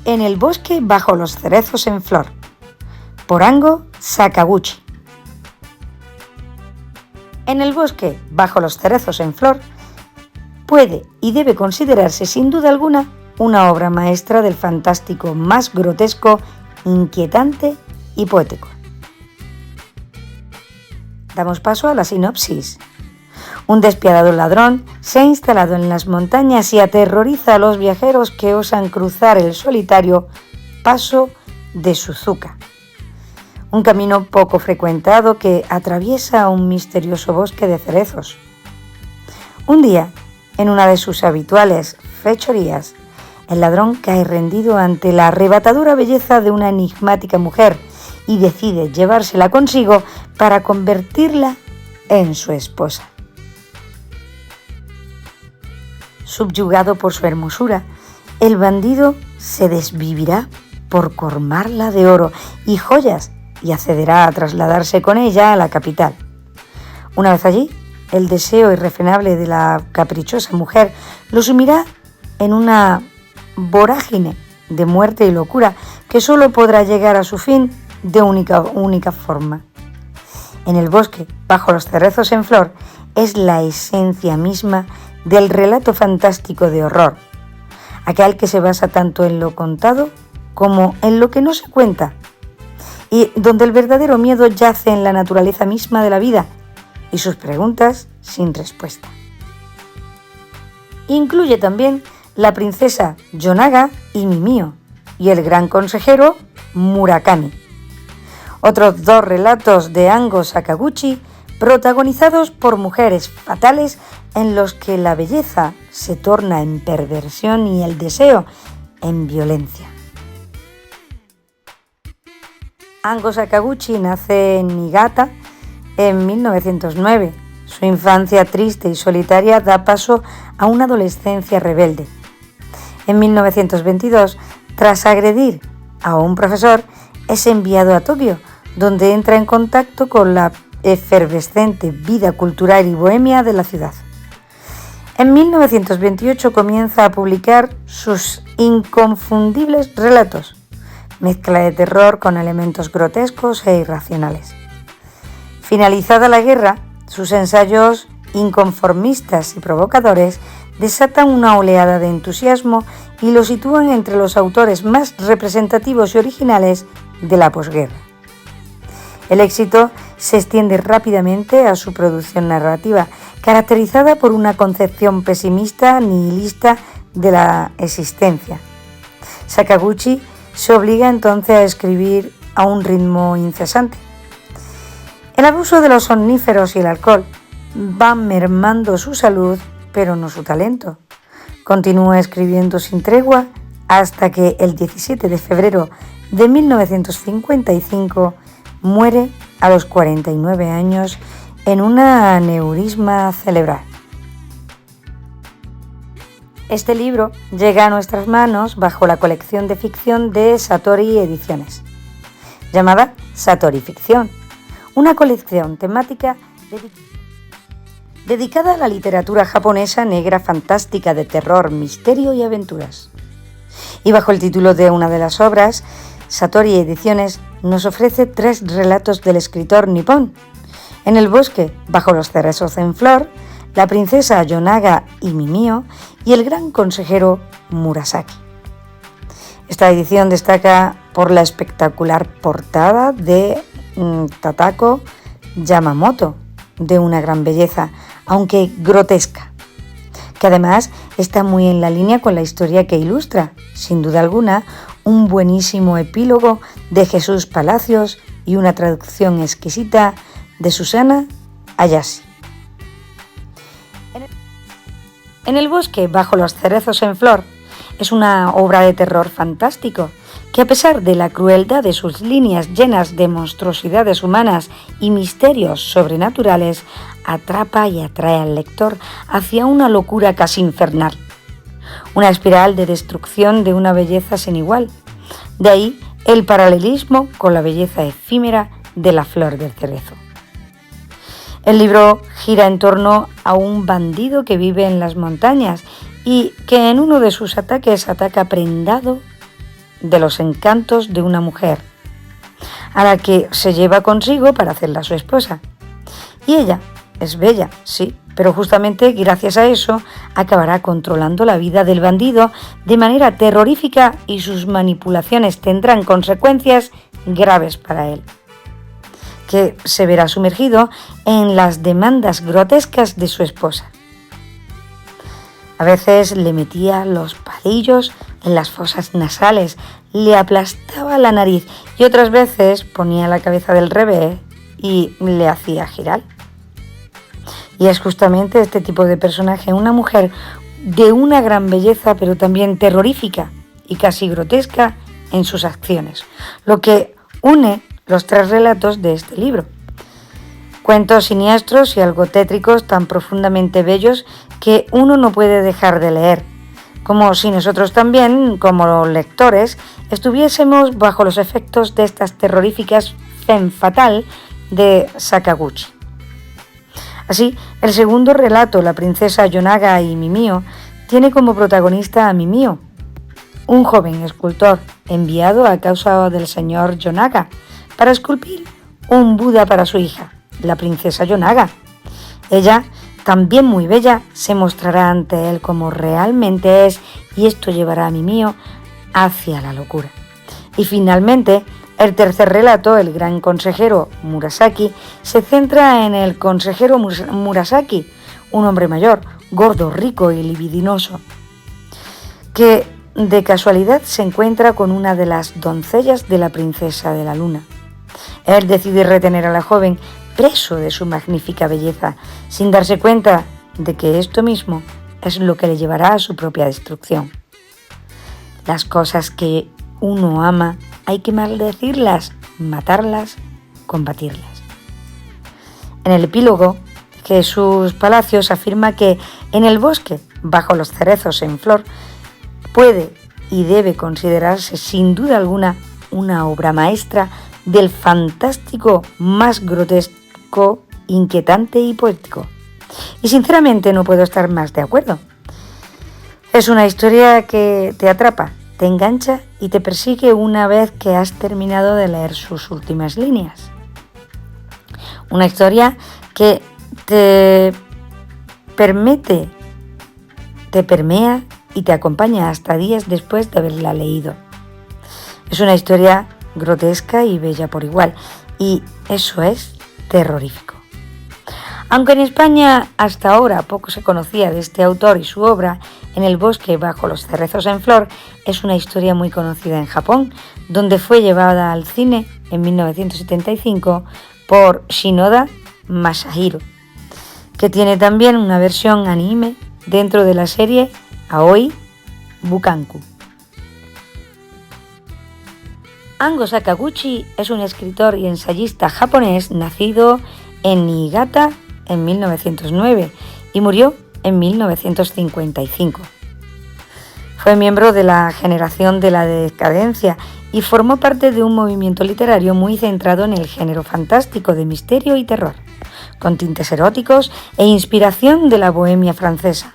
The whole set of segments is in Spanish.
En el bosque bajo los cerezos en flor, por Ango Sakaguchi. En el bosque bajo los cerezos en flor puede y debe considerarse sin duda alguna una obra maestra del fantástico más grotesco, inquietante y poético. Damos paso a la sinopsis. Un despiadado ladrón se ha instalado en las montañas y aterroriza a los viajeros que osan cruzar el solitario paso de Suzuka, un camino poco frecuentado que atraviesa un misterioso bosque de cerezos. Un día, en una de sus habituales fechorías, el ladrón cae rendido ante la arrebatadora belleza de una enigmática mujer y decide llevársela consigo para convertirla en su esposa. Subyugado por su hermosura, el bandido se desvivirá por colmarla de oro y joyas y accederá a trasladarse con ella a la capital. Una vez allí, el deseo irrefrenable de la caprichosa mujer lo sumirá en una vorágine de muerte y locura que solo podrá llegar a su fin de única forma. En el bosque, bajo los cerezos en flor, es la esencia misma del relato fantástico de horror, aquel que se basa tanto en lo contado como en lo que no se cuenta, y donde el verdadero miedo yace en la naturaleza misma de la vida y sus preguntas sin respuesta. Incluye también la princesa Yonaga y Mimio y el gran consejero Murakami. Otros dos relatos de Ango Sakaguchi protagonizados por mujeres fatales en los que la belleza se torna en perversión y el deseo en violencia. Ango Sakaguchi nace en Niigata en 1909. Su infancia triste y solitaria da paso a una adolescencia rebelde. En 1922, tras agredir a un profesor, es enviado a Tokio, donde entra en contacto con la efervescente vida cultural y bohemia de la ciudad. En 1928 comienza a publicar sus inconfundibles relatos, mezcla de terror con elementos grotescos e irracionales. Finalizada la guerra, sus ensayos inconformistas y provocadores desatan una oleada de entusiasmo y lo sitúan entre los autores más representativos y originales de la posguerra. El éxito se extiende rápidamente a su producción narrativa, caracterizada por una concepción pesimista, nihilista de la existencia. Sakaguchi se obliga entonces a escribir a un ritmo incesante. El abuso de los somníferos y el alcohol van mermando su salud, pero no su talento. Continúa escribiendo sin tregua hasta que el 17 de febrero de 1955 muere a los 49 años en un aneurisma cerebral. Este libro llega a nuestras manos bajo la colección de ficción de Satori Ediciones, llamada Satori Ficción, una colección temática dedicada a la literatura japonesa negra fantástica de terror, misterio y aventuras. Y bajo el título de una de las obras, Satori Ediciones nos ofrece 3 relatos del escritor nipón. En el bosque, bajo los cerezos en flor, la princesa Yonaga y Mimio y el gran consejero Murasaki. Esta edición destaca por la espectacular portada de Tatako Yamamoto, de una gran belleza, aunque grotesca, que además está muy en la línea con la historia que ilustra, sin duda alguna, un buenísimo epílogo de Jesús Palacios y una traducción exquisita de Susana Ayasi. En el bosque, bajo los cerezos en flor, es una obra de terror fantástico que, a pesar de la crueldad de sus líneas llenas de monstruosidades humanas y misterios sobrenaturales, atrapa y atrae al lector hacia una locura casi infernal, una espiral de destrucción de una belleza sin igual. De ahí el paralelismo con la belleza efímera de la flor del cerezo. El libro gira en torno a un bandido que vive en las montañas y que en uno de sus ataques ataca prendado de los encantos de una mujer, a la que se lleva consigo para hacerla su esposa. Y ella es bella, sí, pero justamente gracias a eso acabará controlando la vida del bandido de manera terrorífica y sus manipulaciones tendrán consecuencias graves para él, que se verá sumergido en las demandas grotescas de su esposa. A veces le metía los palillos en las fosas nasales, le aplastaba la nariz y otras veces ponía la cabeza del revés y le hacía girar. Y es justamente este tipo de personaje, una mujer de una gran belleza, pero también terrorífica y casi grotesca en sus acciones, lo que une los 3 relatos de este libro. Cuentos siniestros y algo tétricos, tan profundamente bellos que uno no puede dejar de leer, como si nosotros también, como lectores, estuviésemos bajo los efectos de estas terroríficas femme fatale de Sakaguchi. Así, el segundo relato, La princesa Yonaga y Mimio, tiene como protagonista a Mimio, un joven escultor enviado a causa del señor Yonaga para esculpir un Buda para su hija, la princesa Yonaga. Ella, también muy bella, se mostrará ante él como realmente es y esto llevará a Mimio hacia la locura. Y finalmente, el tercer relato, El gran consejero Murasaki, se centra en el consejero Murasaki, un hombre mayor, gordo, rico y libidinoso, que de casualidad se encuentra con una de las doncellas de la princesa de la luna. Él decide retener a la joven preso de su magnífica belleza, sin darse cuenta de que esto mismo es lo que le llevará a su propia destrucción. Las cosas que uno ama hay que maldecirlas, matarlas, combatirlas. En el epílogo, Jesús Palacios afirma que en el bosque, bajo los cerezos en flor, puede y debe considerarse sin duda alguna una obra maestra del fantástico más grotesco, inquietante y poético. Y sinceramente no puedo estar más de acuerdo. Es una historia que te atrapa, te engancha y te persigue una vez que has terminado de leer sus últimas líneas. Una historia que te permea y te acompaña hasta días después de haberla leído. Es una historia grotesca y bella por igual, y eso es terrorífico. Aunque en España hasta ahora poco se conocía de este autor y su obra, En el bosque bajo los cerezos en flor es una historia muy conocida en Japón, donde fue llevada al cine en 1975 por Shinoda Masahiro, que tiene también una versión anime dentro de la serie Aoi Bukanku. Ango Sakaguchi es un escritor y ensayista japonés nacido en Niigata en 1909 y murió en 1955. Fue miembro de la generación de la decadencia y formó parte de un movimiento literario muy centrado en el género fantástico de misterio y terror, con tintes eróticos e inspiración de la bohemia francesa.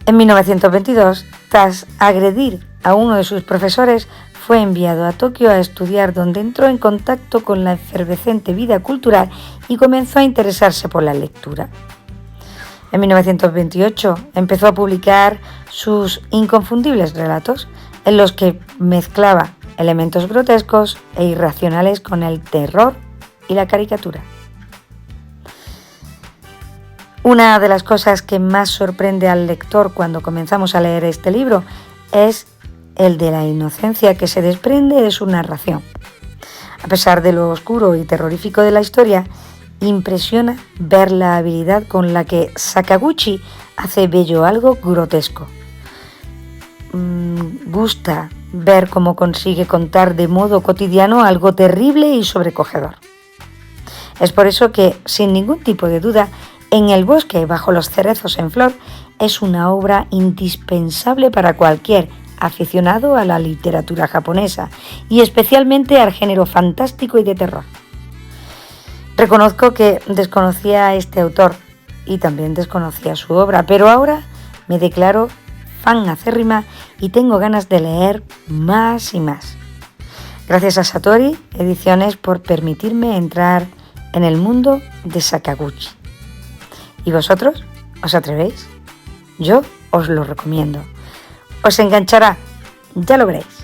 En 1922, tras agredir a uno de sus profesores, fue enviado a Tokio a estudiar, donde entró en contacto con la efervescente vida cultural y comenzó a interesarse por la lectura. En 1928 empezó a publicar sus inconfundibles relatos, en los que mezclaba elementos grotescos e irracionales con el terror y la caricatura. Una de las cosas que más sorprende al lector cuando comenzamos a leer este libro es el de la inocencia que se desprende de su narración. A pesar de lo oscuro y terrorífico de la historia, impresiona ver la habilidad con la que Sakaguchi hace bello algo grotesco. Gusta ver cómo consigue contar de modo cotidiano algo terrible y sobrecogedor. Es por eso que, sin ningún tipo de duda, En el bosque bajo los cerezos en flor es una obra indispensable para cualquier aficionado a la literatura japonesa y especialmente al género fantástico y de terror. Reconozco que desconocía a este autor y también desconocía su obra, pero ahora me declaro fan acérrima y tengo ganas de leer más y más. Gracias a Satori Ediciones por permitirme entrar en el mundo de Sakaguchi. ¿Y vosotros? ¿Os atrevéis? Yo os lo recomiendo. Os enganchará, ya lo veréis.